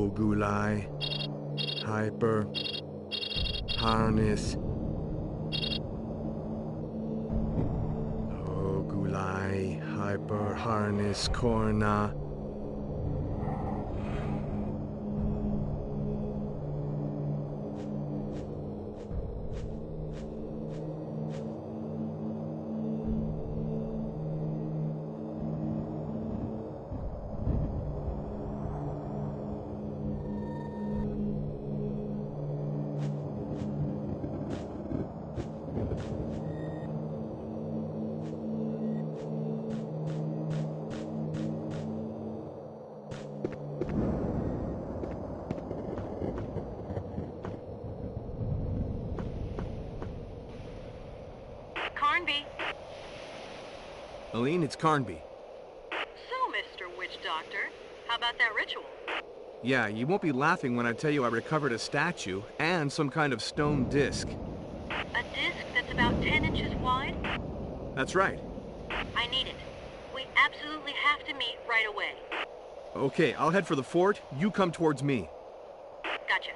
Gulai, Hyper, Harness. Gulai, Hyper, Harness, Corna. Carnby. Aline, it's Carnby. So, Mr. Witch Doctor, how about that ritual? Yeah, you won't be laughing when I tell you I recovered a statue and some kind of stone disc. A disc that's about 10 inches wide? That's right. I need it. We absolutely have to meet right away. Okay, I'll head for the fort. You come towards me. Gotcha.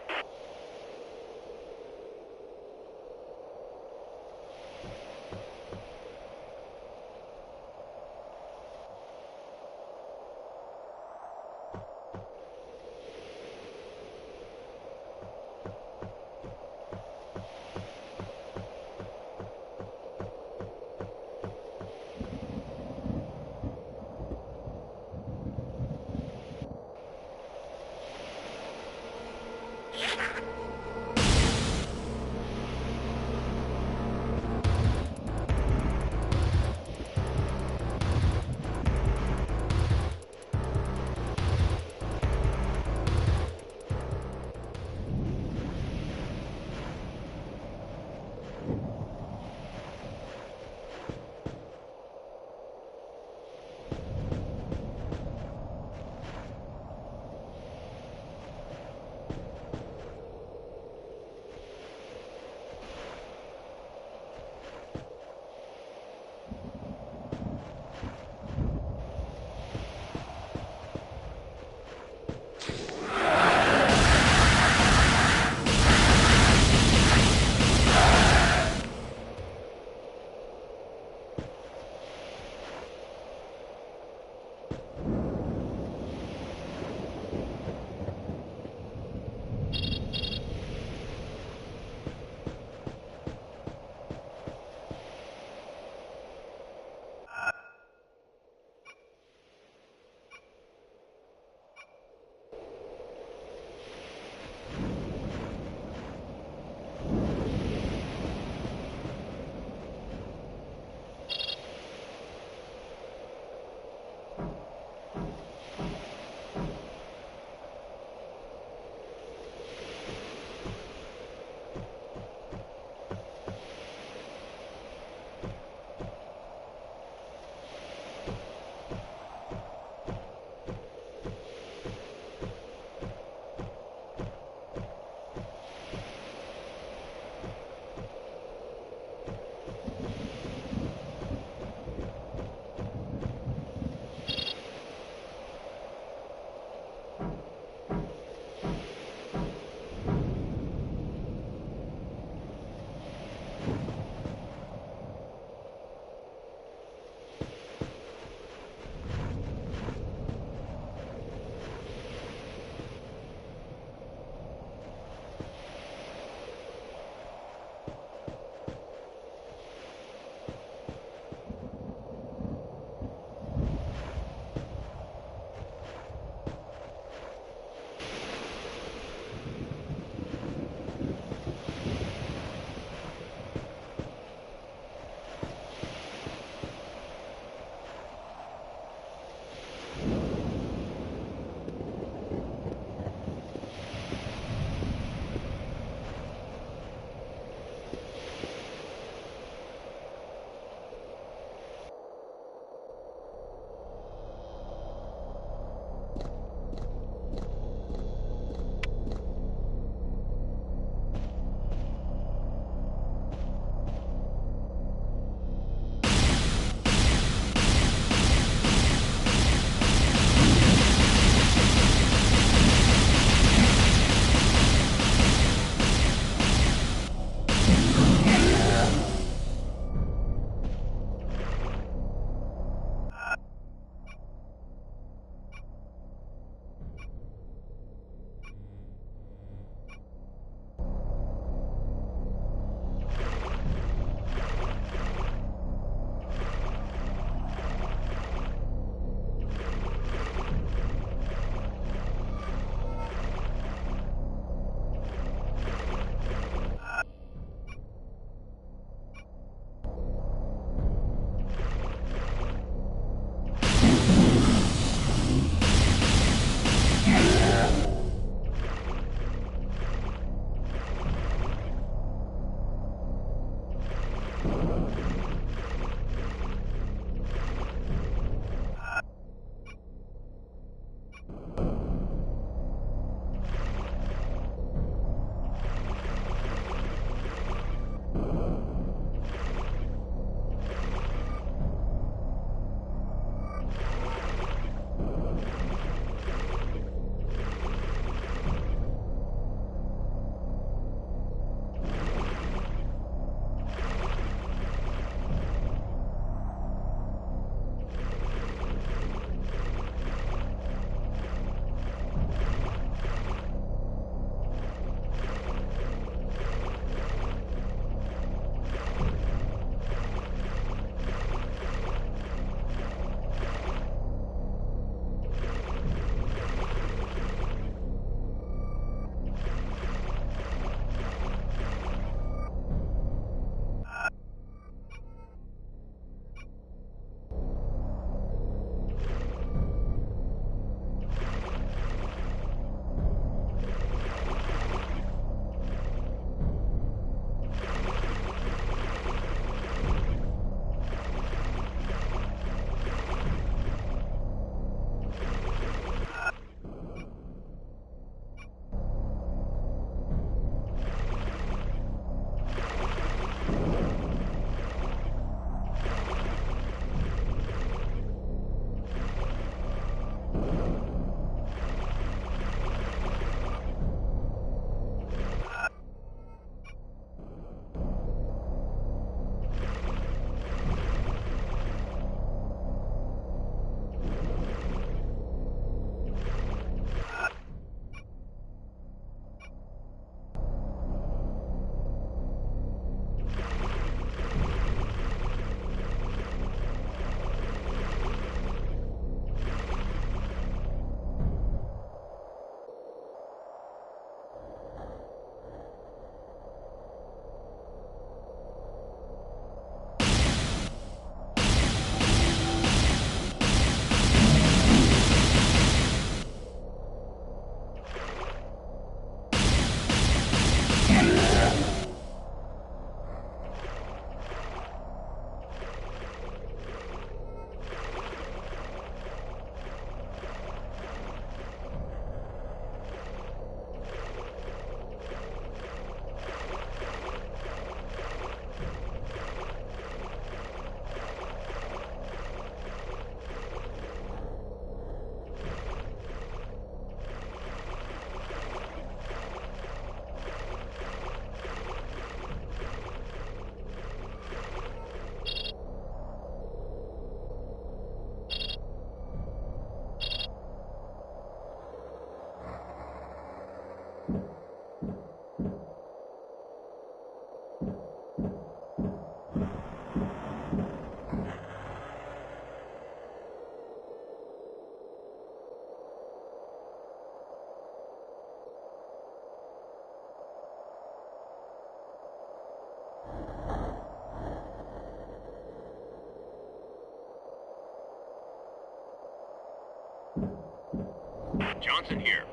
Johnson here.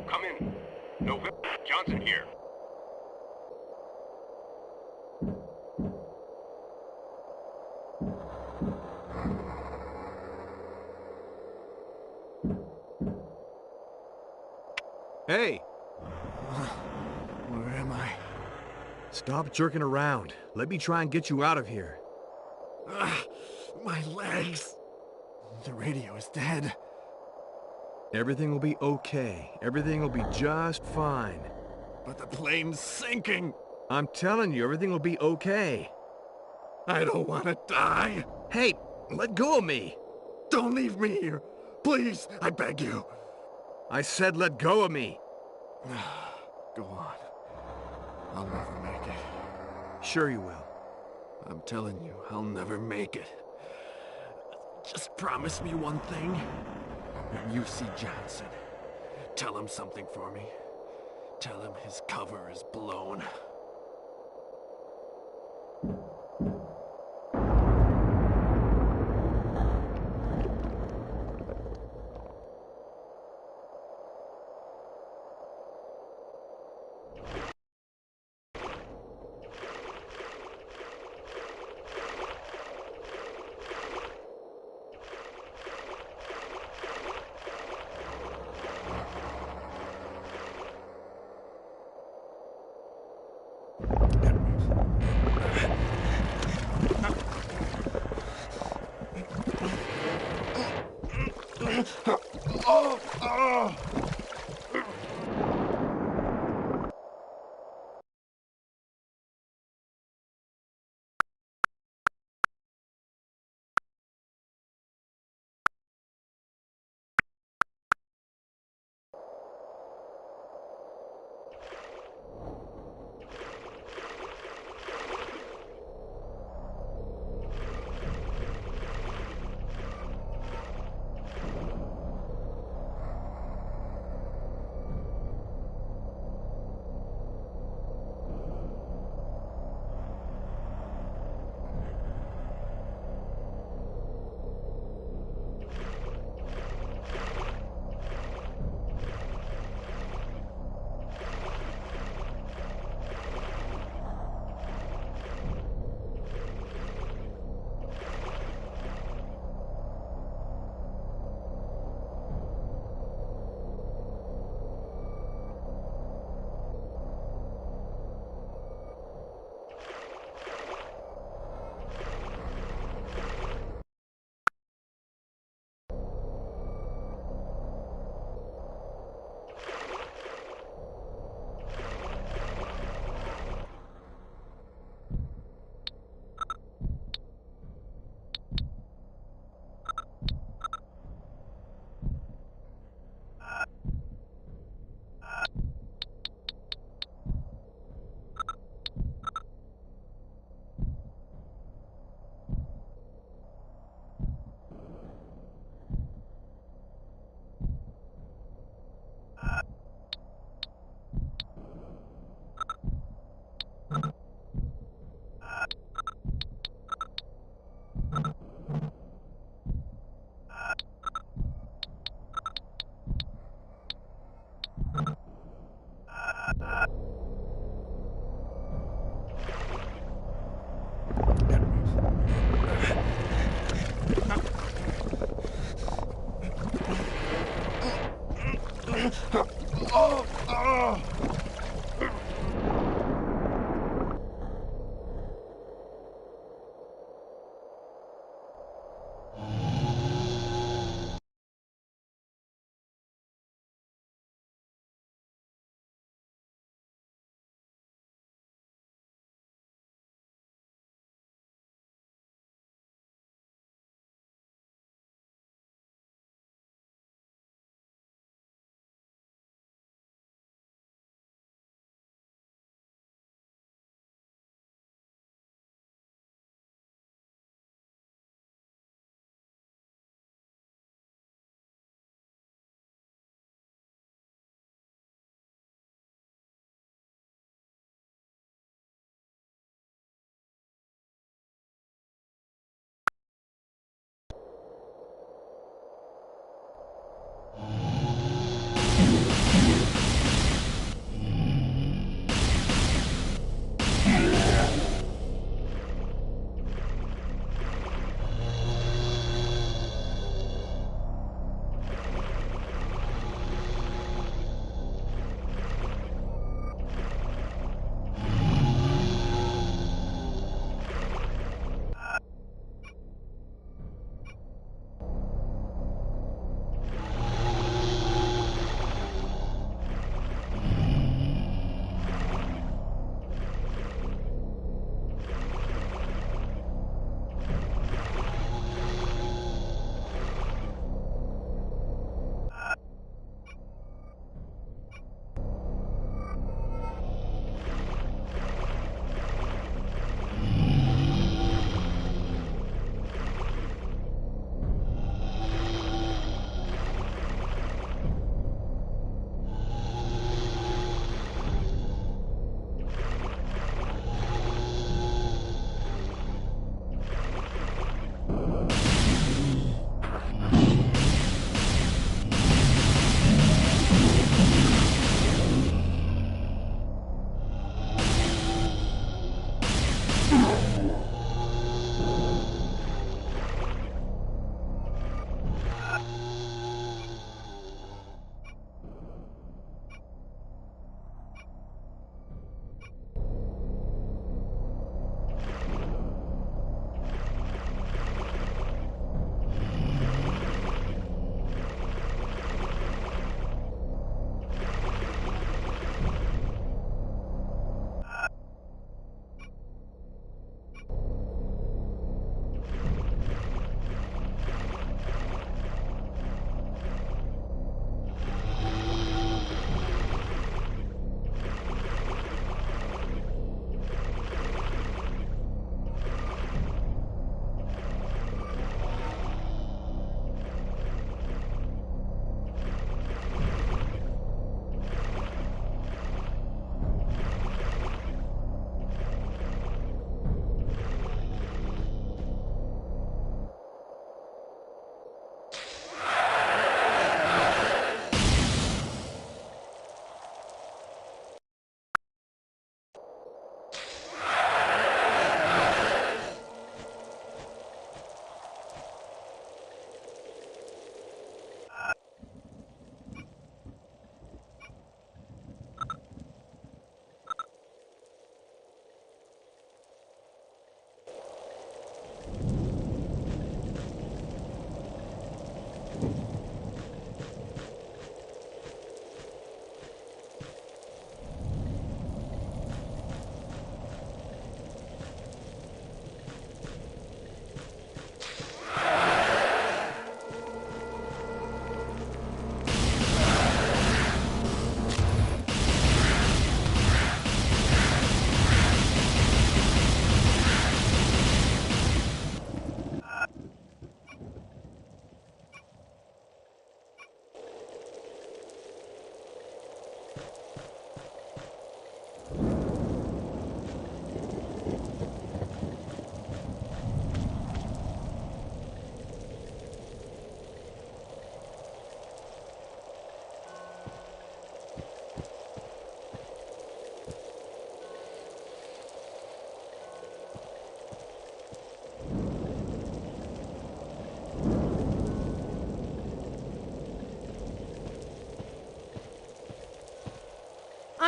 Come in. November. Johnson here. Hey! Where am I? Stop jerking around. Let me try and get you out of here. My legs! The radio is dead. Everything will be okay. Everything will be just fine. But the plane's sinking! I'm telling you, everything will be okay. I don't want to die! Hey, let go of me! Don't leave me here! Please, I beg you! I said let go of me! Go on. I'll never make it. Sure you will. I'm telling you, I'll never make it. Just promise me one thing. When you see Johnson, tell him something for me. Tell him his cover is blown.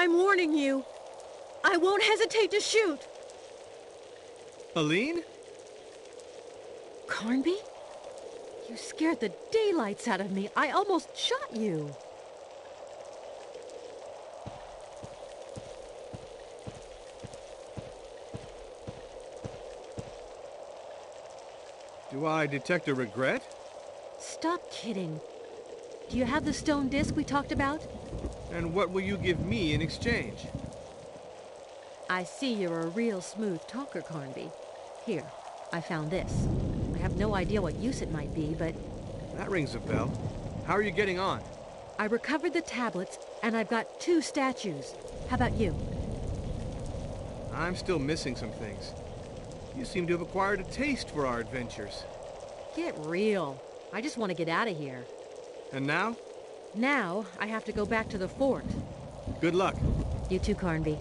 I'm warning you. I won't hesitate to shoot. Aline? Carnby? You scared the daylights out of me. I almost shot you. Do I detect a regret? Stop kidding. Do you have the stone disc we talked about? And what will you give me in exchange? I see you're a real smooth talker, Carnby. Here, I found this. I have no idea what use it might be, but That rings a bell. How are you getting on? I recovered the tablets, and I've got 2 statues. How about you? I'm still missing some things. You seem to have acquired a taste for our adventures. Get real. I just want to get out of here. And now? Now, I have to go back to the fort. Good luck. You too, Carnby.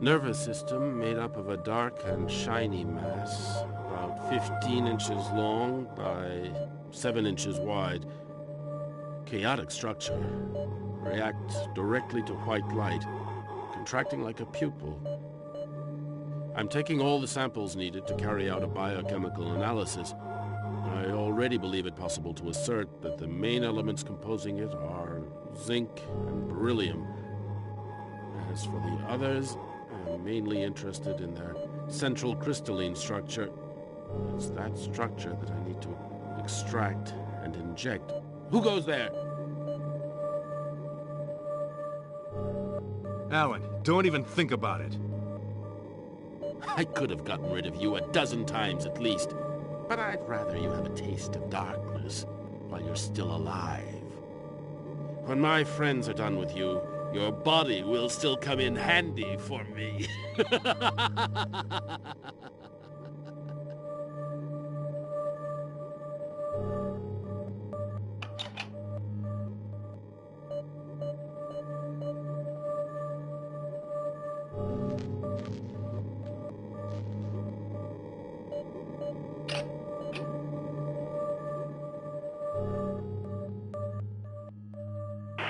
Nervous system made up of a dark and shiny mass, about 15 inches long by 7 inches wide. Chaotic structure. Reacts directly to white light, contracting like a pupil. I'm taking all the samples needed to carry out a biochemical analysis. I already believe it possible to assert that the main elements composing it are zinc and beryllium. As for the others, I'm mainly interested in their central crystalline structure. It's that structure that I need to extract and inject. Who goes there? Alan, don't even think about it. I could have gotten rid of you a dozen times at least. But I'd rather you have a taste of darkness while you're still alive. When my friends are done with you, your body will still come in handy for me.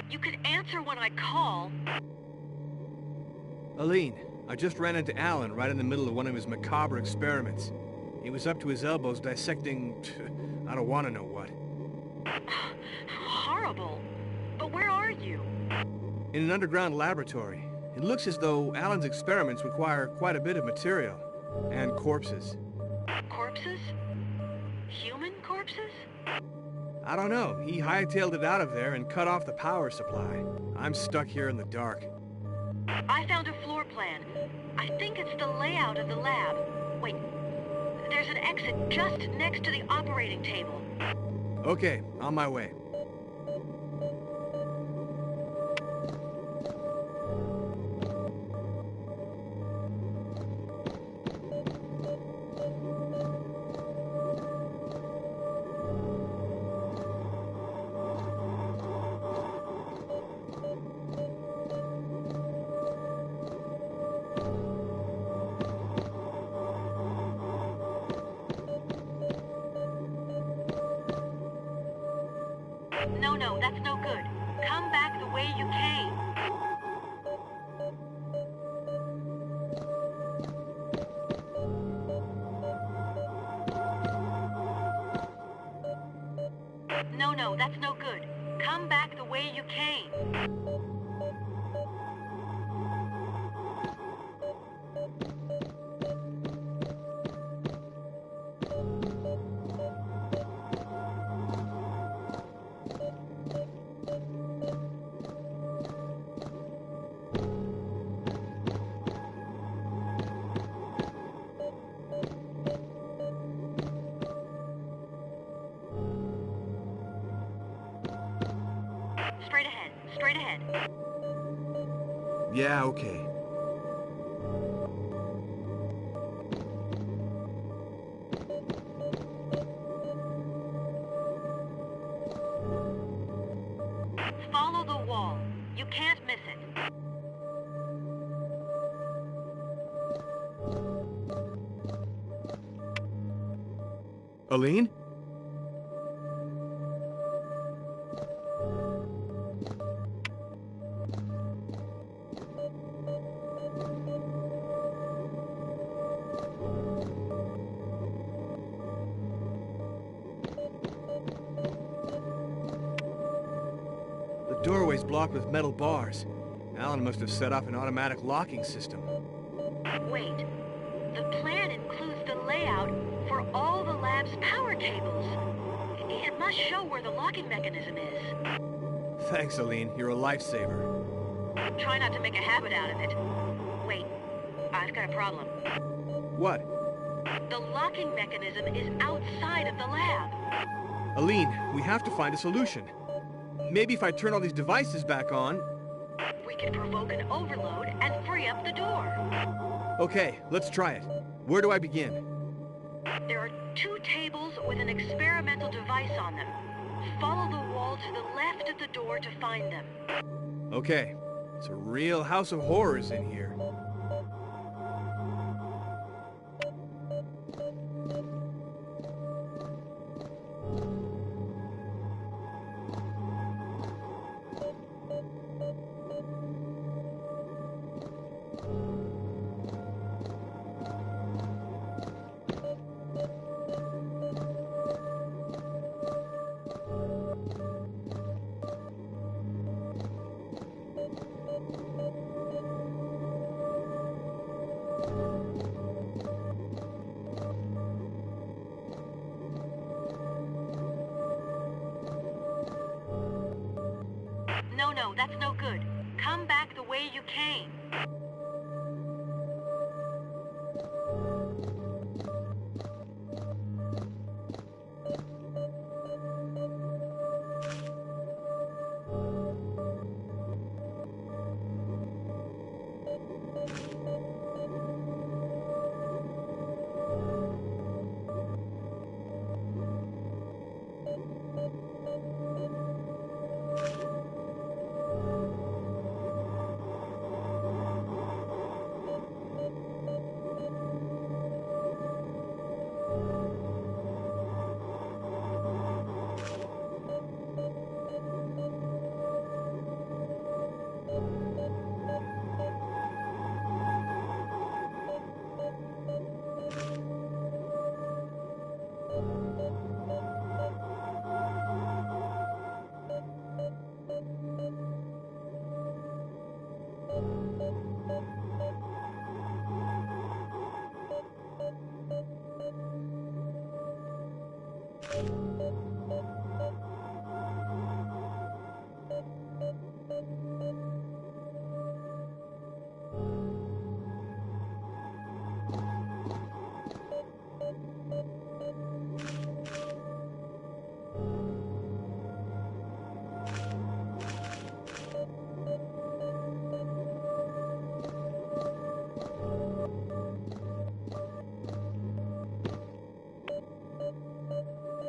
You can answer when I call. Aline, I just ran into Alan right in the middle of one of his macabre experiments. He was up to his elbows dissecting... I don't want to know what. Horrible. But where are you? In an underground laboratory. It looks as though Alan's experiments require quite a bit of material. And corpses. Corpses? Human corpses? I don't know. He hightailed it out of there and cut off the power supply. I'm stuck here in the dark. I found a floor plan. I think it's the layout of the lab. Wait, there's an exit just next to the operating table. Okay, on my way. No, that's no good. Come back the way you came. No, that's no good. Come back the way you came. Straight ahead. Yeah, okay. Follow the wall. You can't miss it. Aline? The doorway's blocked with metal bars. Alan must have set off an automatic locking system. Wait. The plan includes the layout for all the lab's power cables. It must show where the locking mechanism is. Thanks, Aline. You're a lifesaver. Try not to make a habit out of it. Wait. I've got a problem. What? The locking mechanism is outside of the lab. Aline, we have to find a solution. Maybe if I turn all these devices back on... We can provoke an overload and free up the door. Okay, let's try it. Where do I begin? There are 2 tables with an experimental device on them. Follow the wall to the left of the door to find them. Okay. It's a real house of horrors in here. that's no good. Come back the way you came.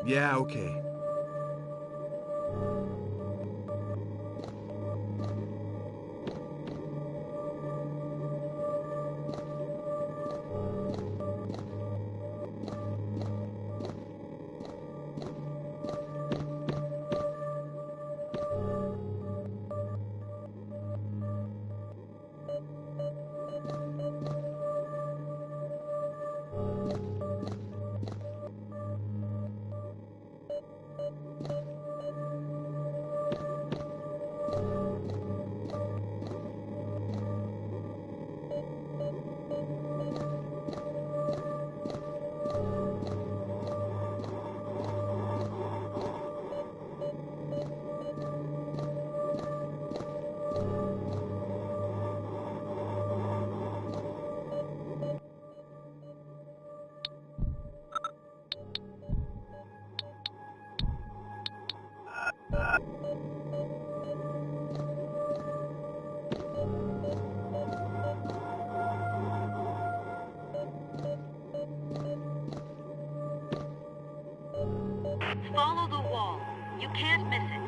Yeah, okay. Follow the wall. You can't miss it.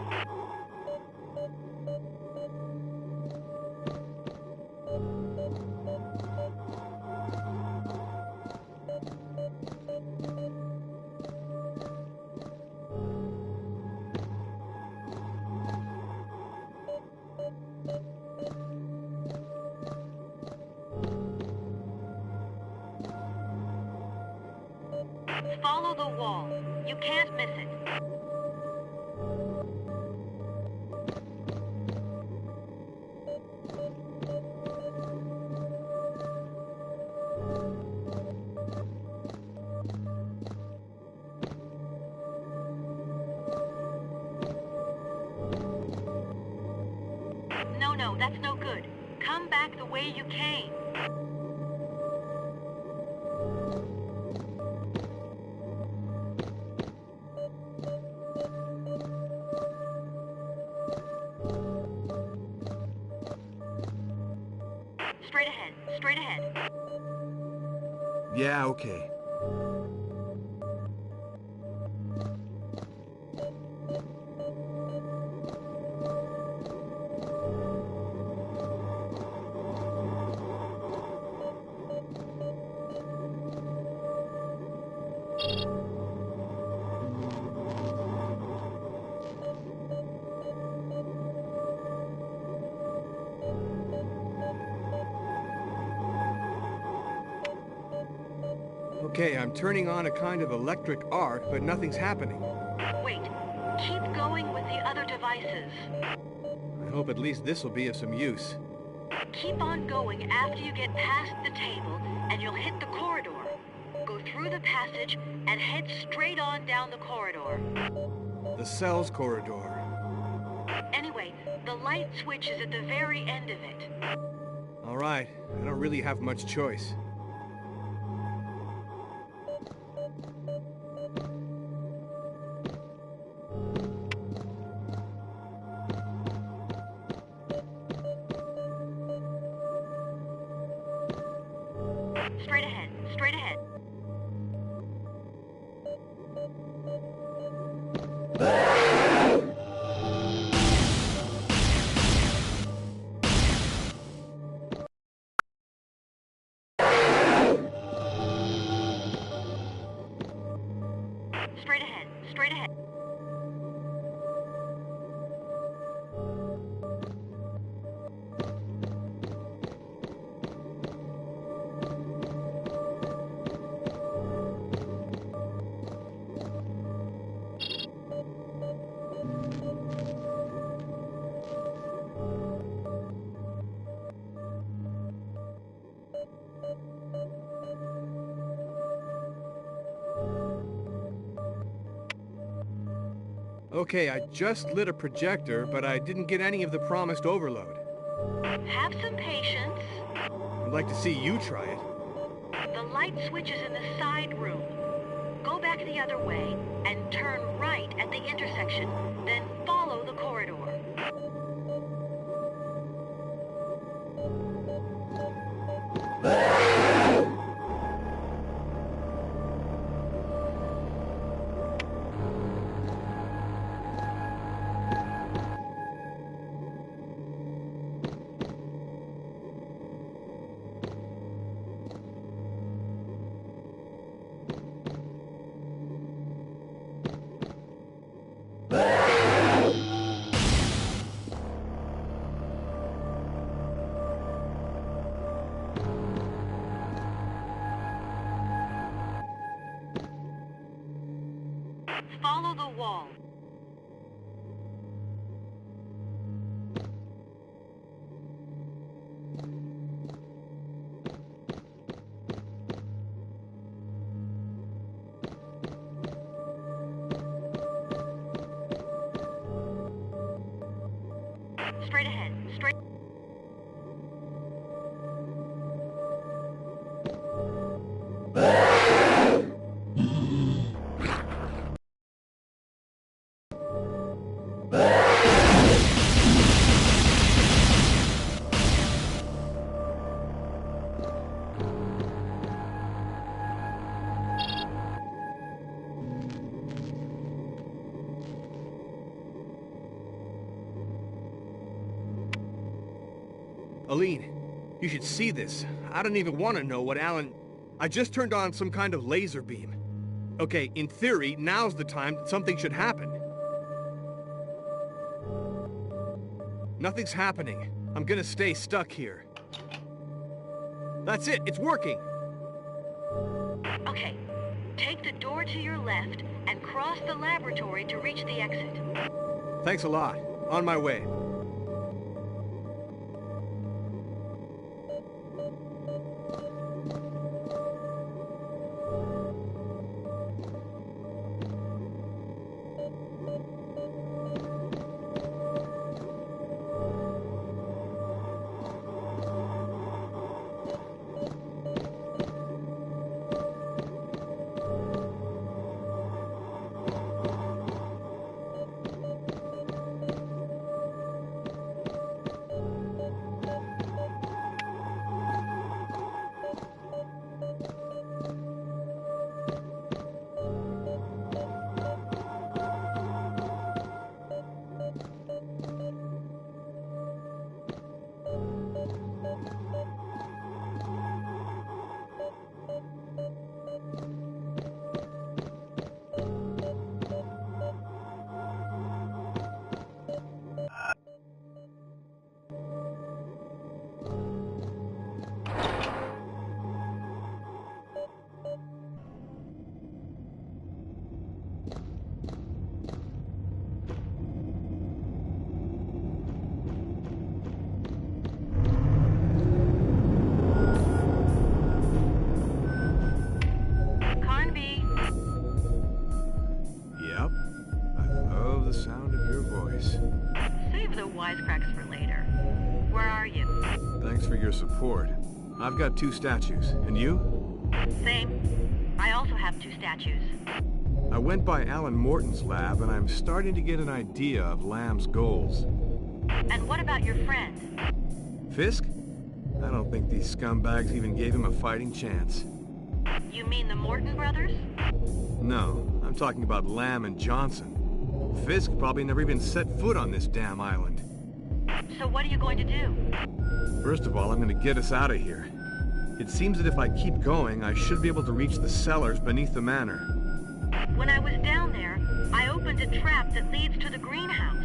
Follow the wall. You can't miss it. No, that's no good. Come back the way you came. Straight ahead, straight ahead. Yeah, okay. Okay, I'm turning on a kind of electric arc, but nothing's happening. Wait. Keep going with the other devices. I hope at least this will be of some use. Keep on going after you get past the table, and you'll hit the corridor. Go through the passage and head straight on down the corridor. The cells corridor. Anyway, the light switch is at the very end of it. All right, I don't really have much choice. Straight ahead, straight ahead. Straight ahead, straight ahead. Okay, I just lit a projector, but I didn't get any of the promised overload. Have some patience. I'd like to see you try it. The light switch is in the side room. Go back the other way and turn right at the intersection, then follow the corridor. Follow the wall. Straight ahead, straight. Aline, you should see this. I don't even want to know what Alan... I just turned on some kind of laser beam. Okay, in theory, now's the time that something should happen. Nothing's happening. I'm gonna stay stuck here. That's it, it's working! Okay, take the door to your left and cross the laboratory to reach the exit. Thanks a lot. On my way. Yep. I love the sound of your voice. Say save the wisecracks for later. Where are you? Thanks for your support. I've got 2 statues. And you? Same. I also have 2 statues. I went by Alan Morton's lab, and I'm starting to get an idea of Lamb's goals. And what about your friend? Fisk? I don't think these scumbags even gave him a fighting chance. You mean the Morton brothers? No, I'm talking about Lamb and Johnson. Fisk probably never even set foot on this damn island. So what are you going to do? First of all, I'm gonna get us out of here. It seems that if I keep going, I should be able to reach the cellars beneath the manor. When I was down there, I opened a trap that leads to the greenhouse.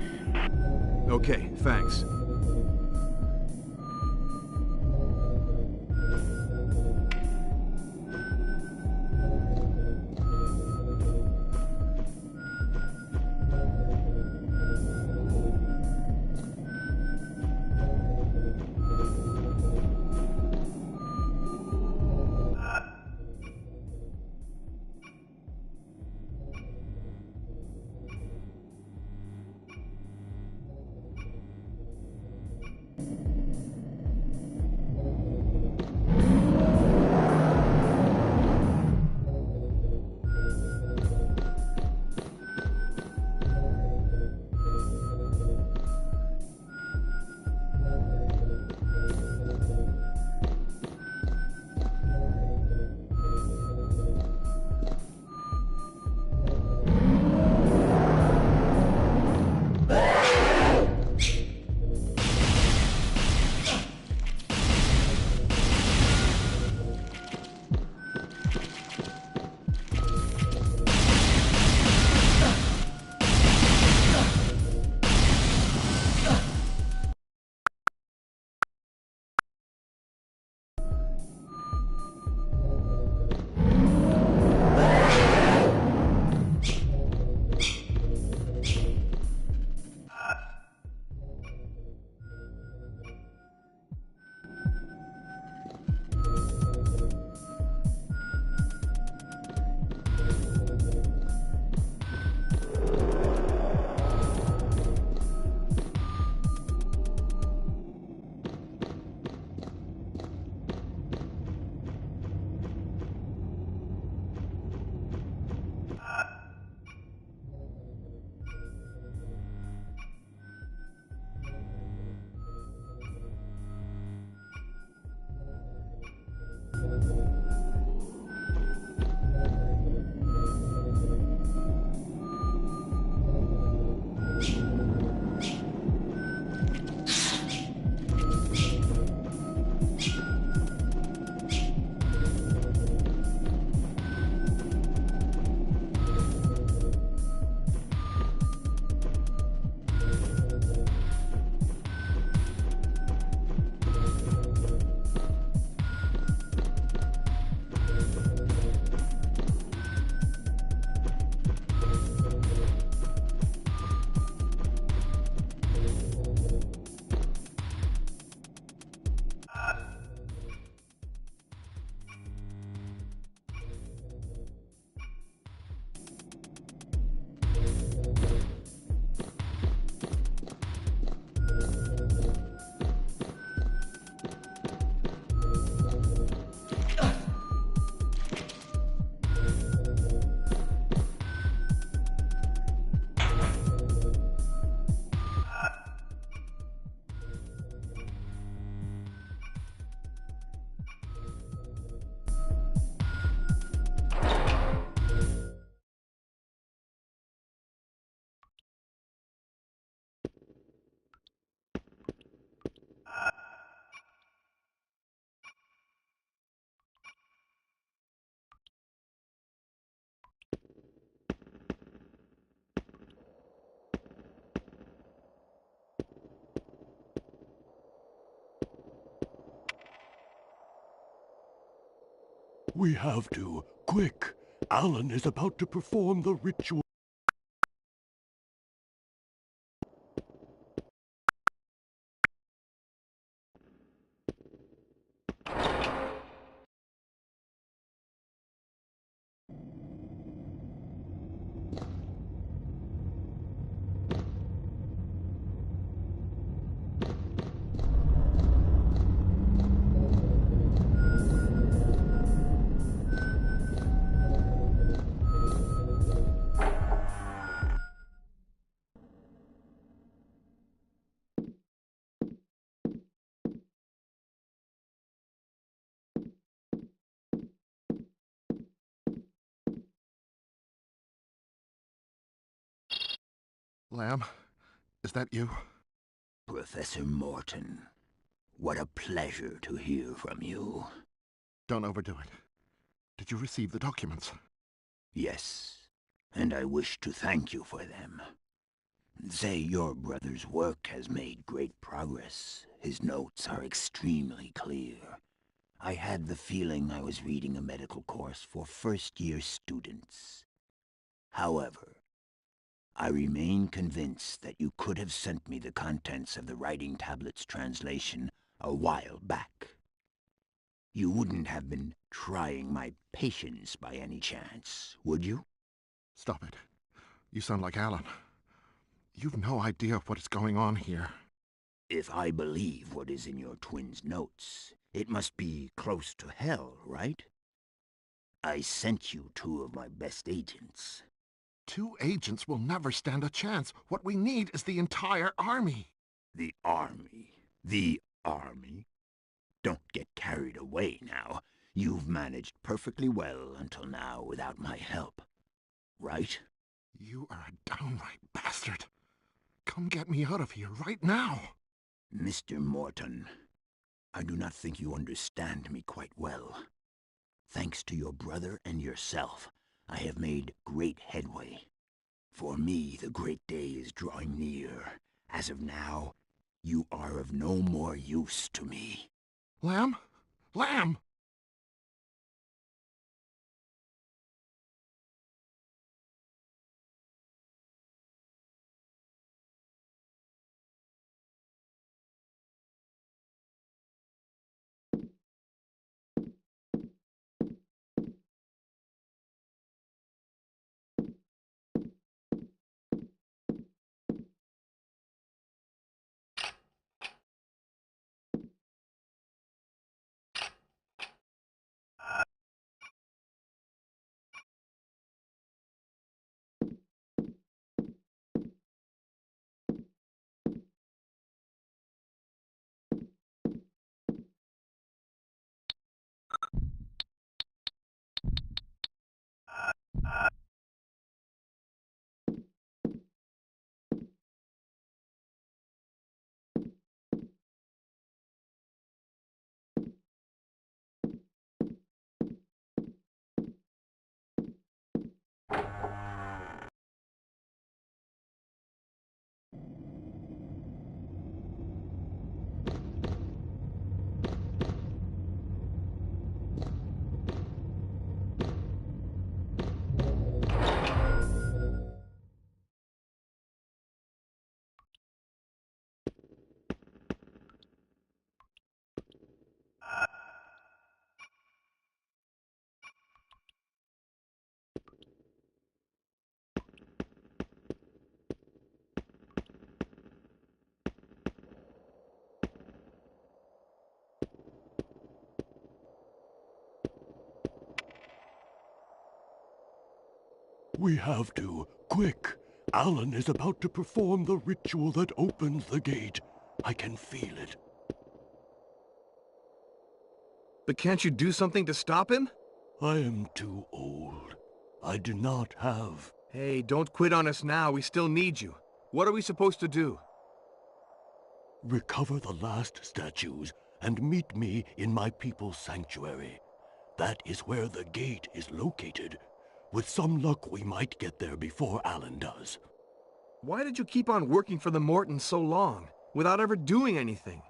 Okay, thanks. We have to. Quick! Alan is about to perform the ritual. Lamb, is that you? Professor Morton, what a pleasure to hear from you. Don't overdo it. Did you receive the documents? Yes, and I wish to thank you for them. Say your brother's work has made great progress. His notes are extremely clear. I had the feeling I was reading a medical course for first-year students. However, I remain convinced that you could have sent me the contents of the writing tablet's translation a while back. You wouldn't have been trying my patience by any chance, would you? Stop it. You sound like Alan. You've no idea what is going on here. If I believe what is in your twin's notes, it must be close to hell, right? I sent you 2 of my best agents. 2 agents will never stand a chance. What we need is the entire army. The army? The army? Don't get carried away now. You've managed perfectly well until now without my help. Right? You are a downright bastard. Come get me out of here right now. Mr. Morton, I do not think you understand me quite well. Thanks to your brother and yourself, I have made great headway. For me, the great day is drawing near. As of now, you are of no more use to me. Lamb? Lamb! We have to. Quick! Alan is about to perform the ritual that opens the gate. I can feel it. But can't you do something to stop him? I am too old. I do not have... Hey, don't quit on us now. We still need you. What are we supposed to do? Recover the last statues and meet me in my people's sanctuary. That is where the gate is located. With some luck, we might get there before Alan does. Why did you keep on working for the Mortons so long, without ever doing anything?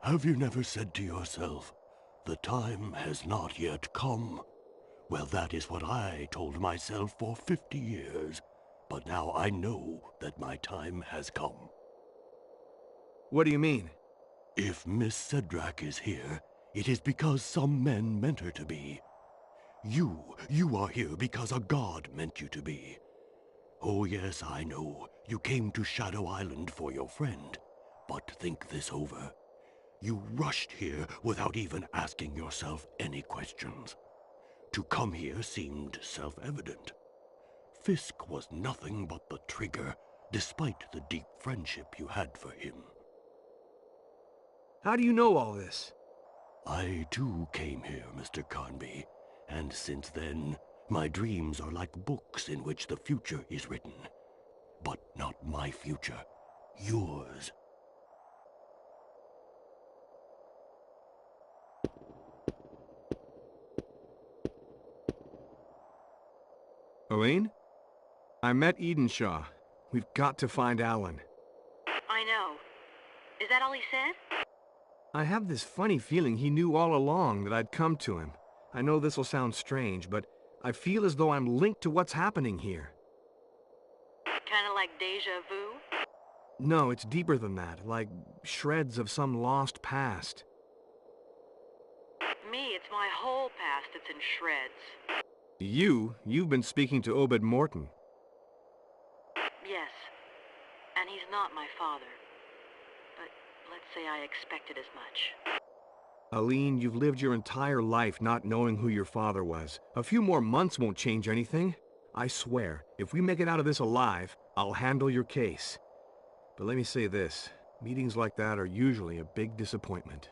Have you never said to yourself, the time has not yet come? Well, that is what I told myself for 50 years. But now I know that my time has come. What do you mean? If Miss Cedrak is here, it is because some men meant her to be. You are here because a god meant you to be. Oh yes, I know, you came to Shadow Island for your friend. But think this over. You rushed here without even asking yourself any questions. To come here seemed self-evident. Fisk was nothing but the trigger, despite the deep friendship you had for him. How do you know all this? I too came here, Mr. Carnby. And since then, my dreams are like books in which the future is written. but not my future. Yours. Aline? I met Edenshaw. We've got to find Alan. I know. Is that all he said? I have this funny feeling he knew all along that I'd come to him. I know this will sound strange, but I feel as though I'm linked to what's happening here. Kinda like deja vu? No, it's deeper than that, like shreds of some lost past. Me, it's my whole past that's in shreds. You've been speaking to Obed Morton. Yes. And he's not my father. But let's say I expected as much. Aline, you've lived your entire life not knowing who your father was. A few more months won't change anything. I swear, if we make it out of this alive, I'll handle your case. But let me say this, meetings like that are usually a big disappointment.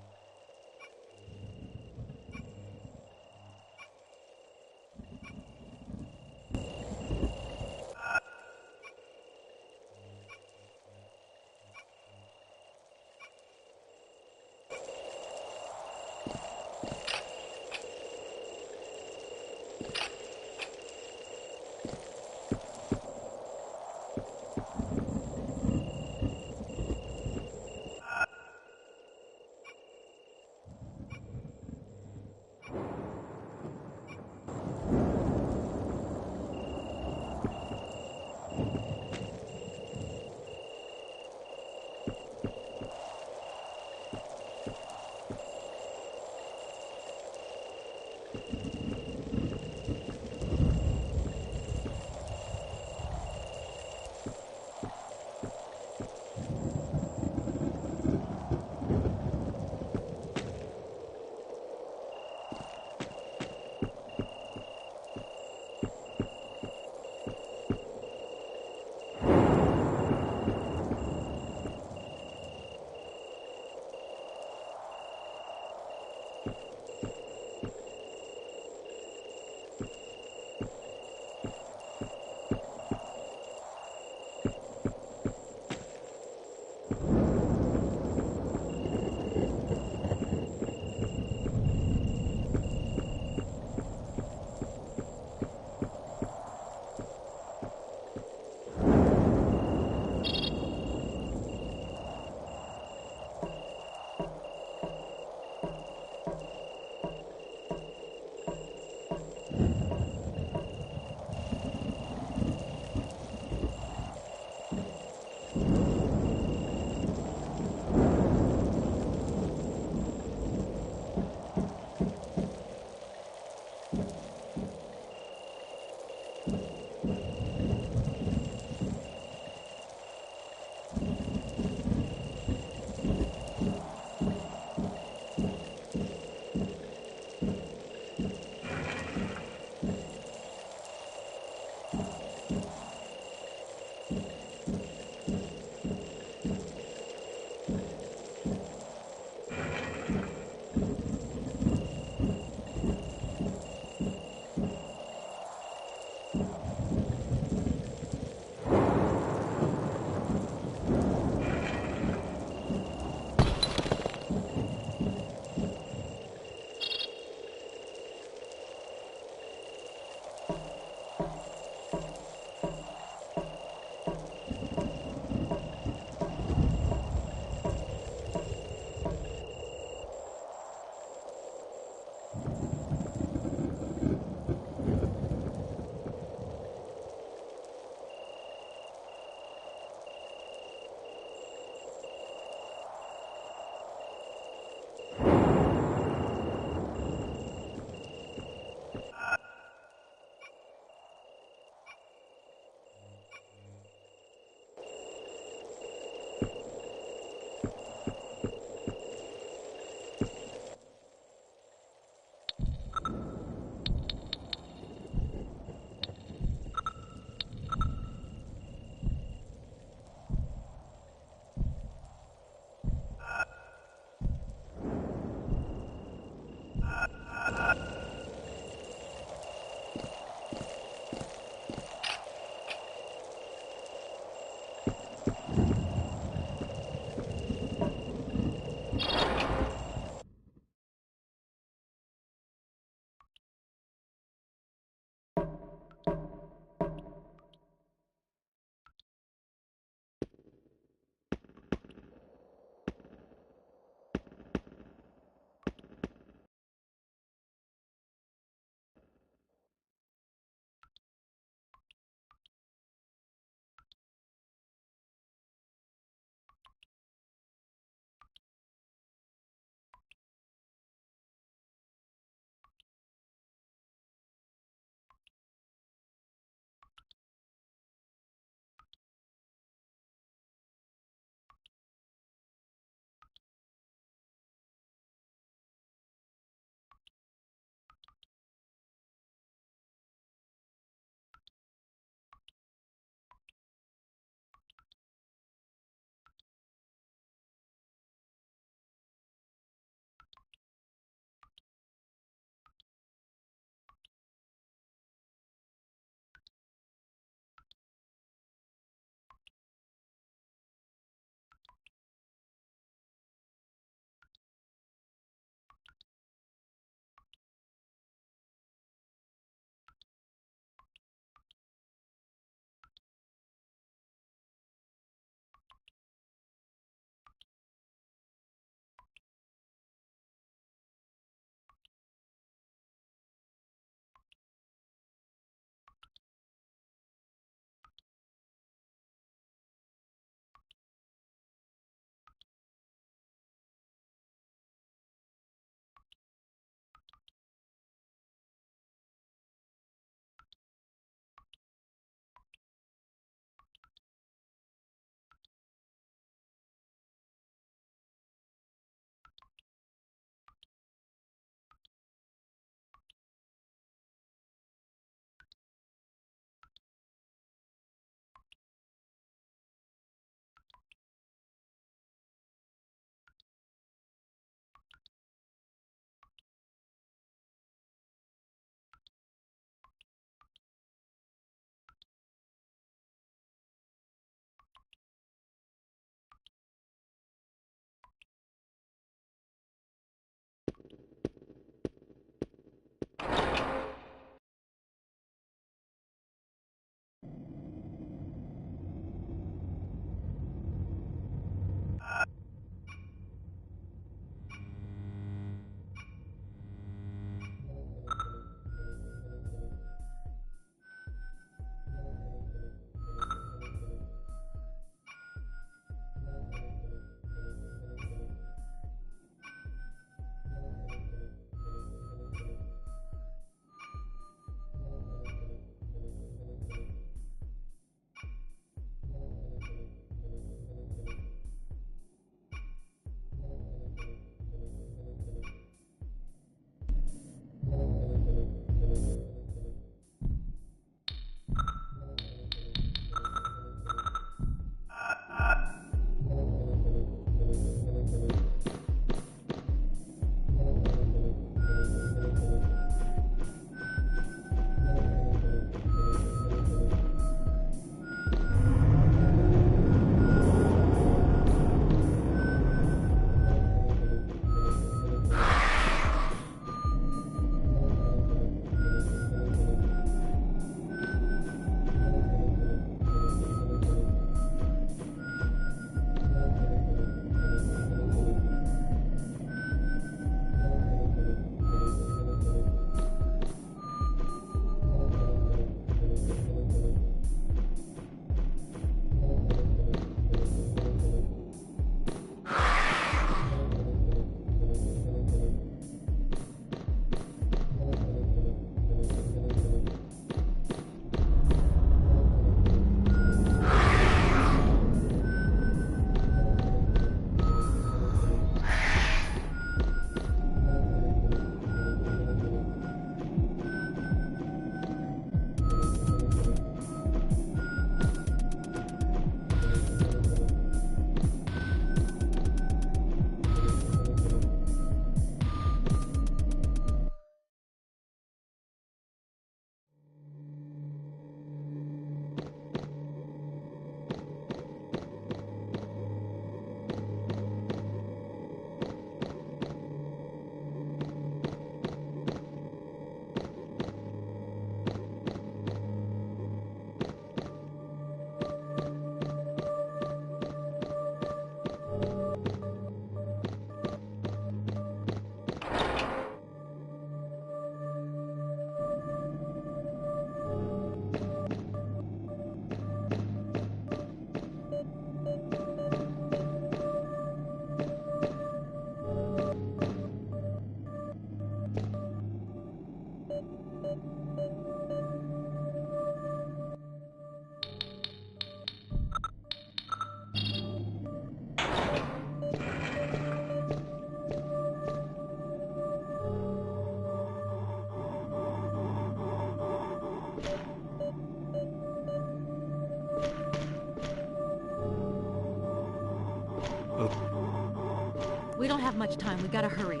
have much time. We gotta hurry.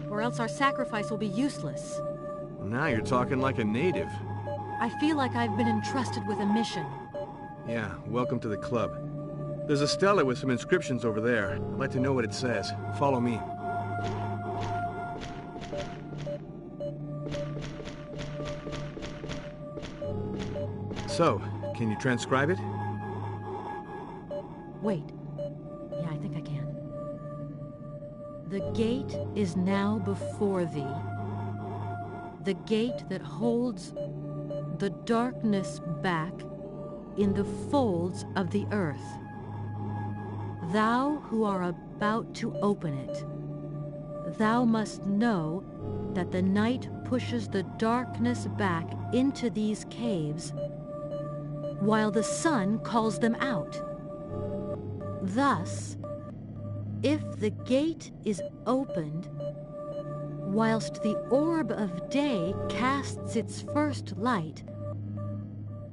Or else our sacrifice will be useless. Now you're talking like a native. I feel like I've been entrusted with a mission. Yeah, welcome to the club. There's a stela with some inscriptions over there. I'd like to know what it says. Follow me. So, can you transcribe it? Wait. Yeah, I think I can. The gate is now before thee. The gate that holds the darkness back in the folds of the earth. Thou who are about to open it, thou must know that the night pushes the darkness back into these caves, while the sun calls them out. Thus, if the gate is opened, whilst the orb of day casts its first light,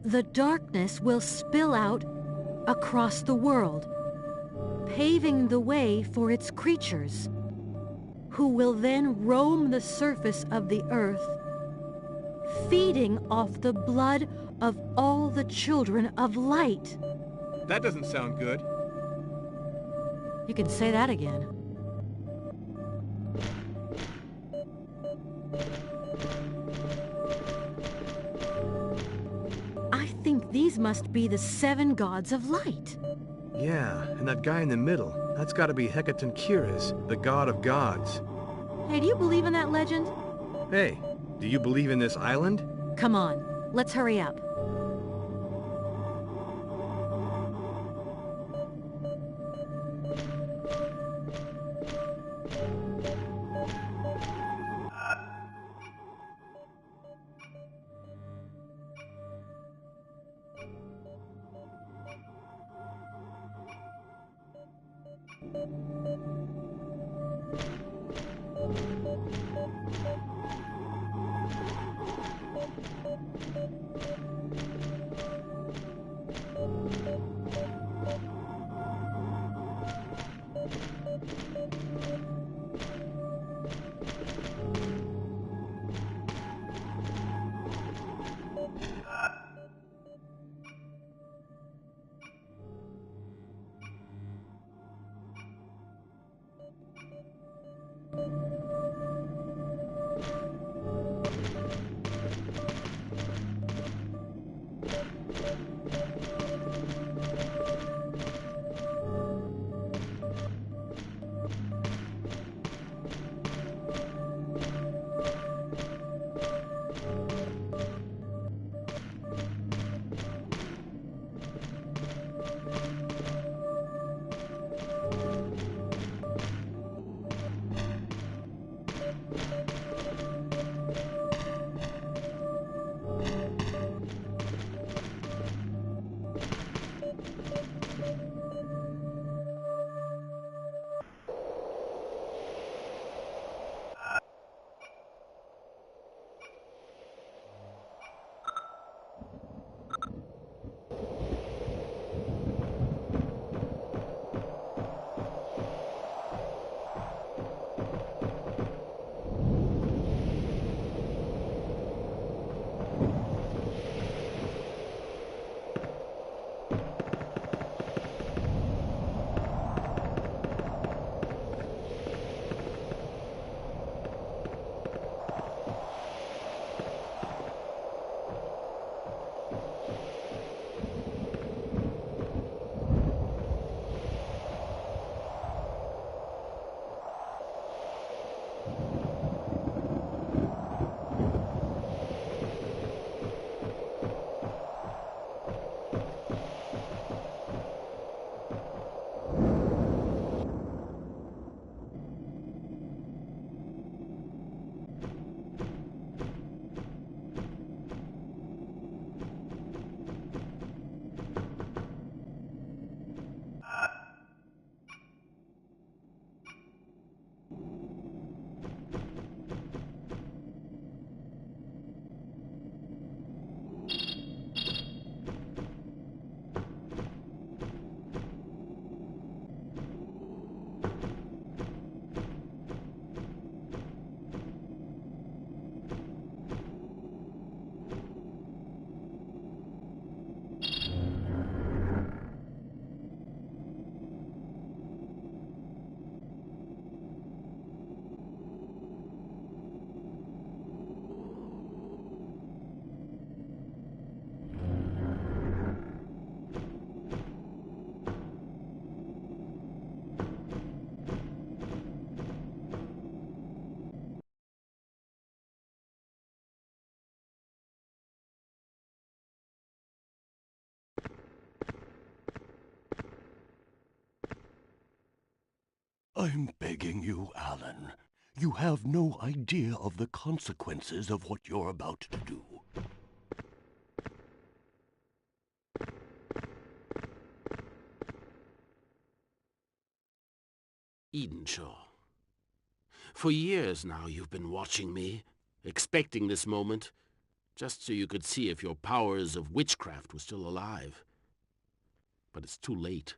the darkness will spill out across the world, paving the way for its creatures, who will then roam the surface of the earth, feeding off the blood of all the children of light. That doesn't sound good. You can say that again. I think these must be the 7 gods of light. Yeah, and that guy in the middle, that's gotta be Hecatoncheires, the god of gods. Hey, do you believe in that legend? Hey, do you believe in this island? Come on, let's hurry up. I'm begging you, Alan. You have no idea of the consequences of what you're about to do. Edenshaw. For years now you've been watching me, expecting this moment, just so you could see if your powers of witchcraft were still alive. But it's too late.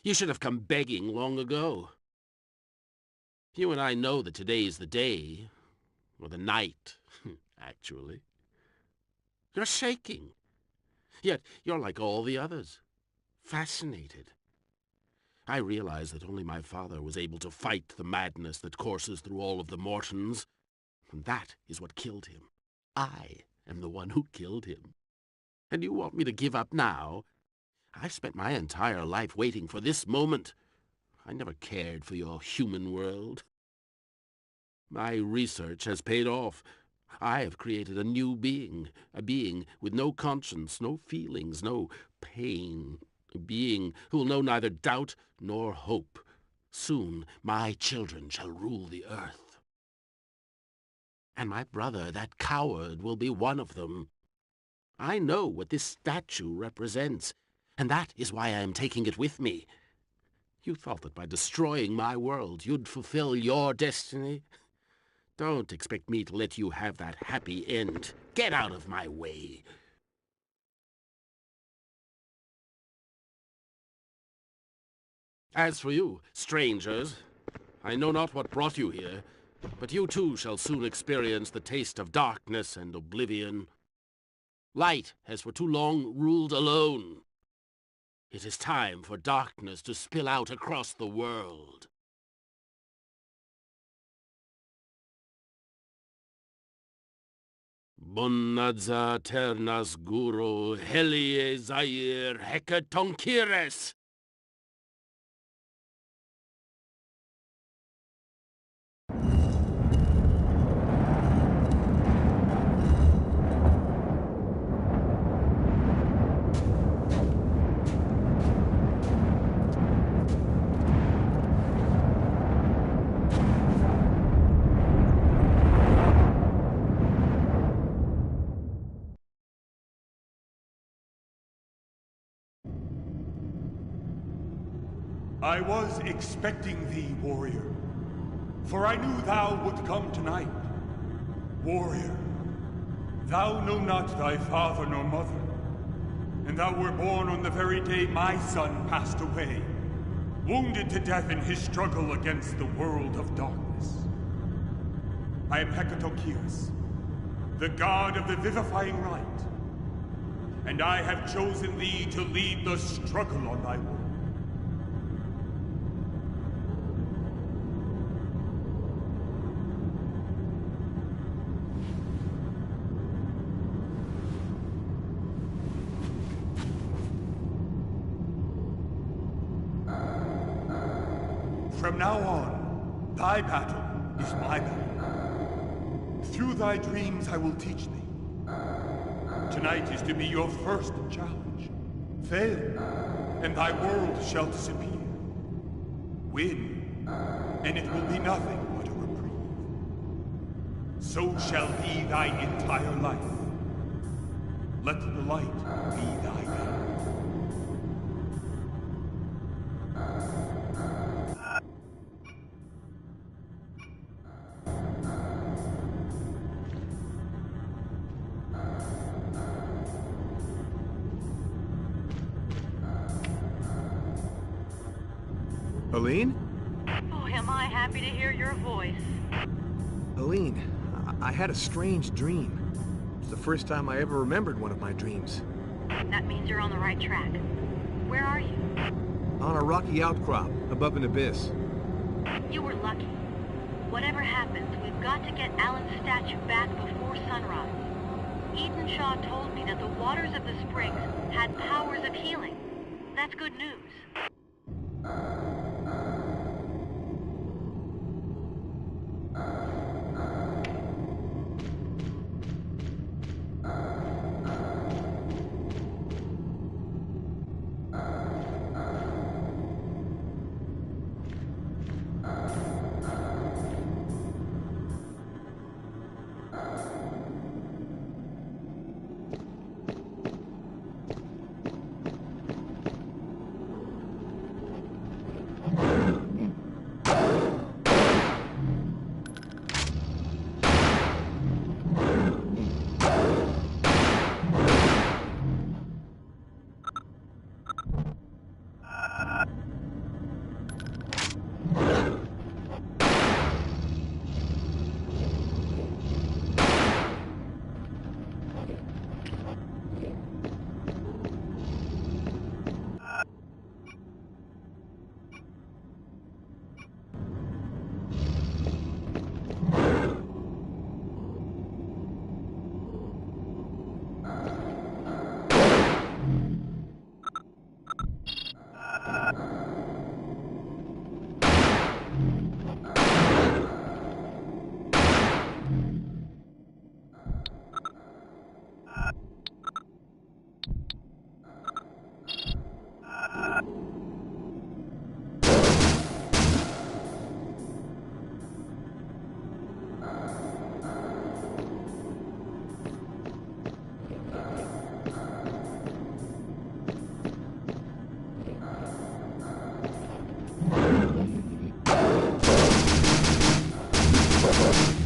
You should have come begging long ago. You and I know that today is the day, or the night, actually. You're shaking. Yet you're like all the others, fascinated. I realize that only my father was able to fight the madness that courses through all of the Mortons, and that is what killed him. I am the one who killed him. And you want me to give up now? I've spent my entire life waiting for this moment. I never cared for your human world. My research has paid off. I have created a new being, a being with no conscience, no feelings, no pain. A being who will know neither doubt nor hope. Soon my children shall rule the earth. And my brother, that coward, will be one of them. I know what this statue represents, and that is why I am taking it with me. You thought that by destroying my world you'd fulfill your destiny? Don't expect me to let you have that happy end. Get out of my way. As for you, strangers, I know not what brought you here, but you too shall soon experience the taste of darkness and oblivion. Light has for too long ruled alone. It is time for darkness to spill out across the world. Bonadza ternas guru helie zair hekatonkires. I was expecting thee, warrior, for I knew thou would come tonight. Warrior, thou know not thy father nor mother, and thou were born on the very day my son passed away, wounded to death in his struggle against the world of darkness. I am Hecatokiris, the god of the vivifying light, and I have chosen thee to lead the struggle on thy world. From now on, thy battle is my battle. Through thy dreams I will teach thee. Tonight is to be your first challenge. Fail, and thy world shall disappear. Win, and it will be nothing but a reprieve. So shall be thy entire life. Let the light be thy guide. Aline? Oh, am I happy to hear your voice. Aline, I had a strange dream. It's the first time I ever remembered one of my dreams. That means you're on the right track. Where are you? On a rocky outcrop, above an abyss. You were lucky. Whatever happens, we've got to get Alan's statue back before sunrise. Edenshaw told me that the waters of the springs had powers of healing. That's good news. Alan.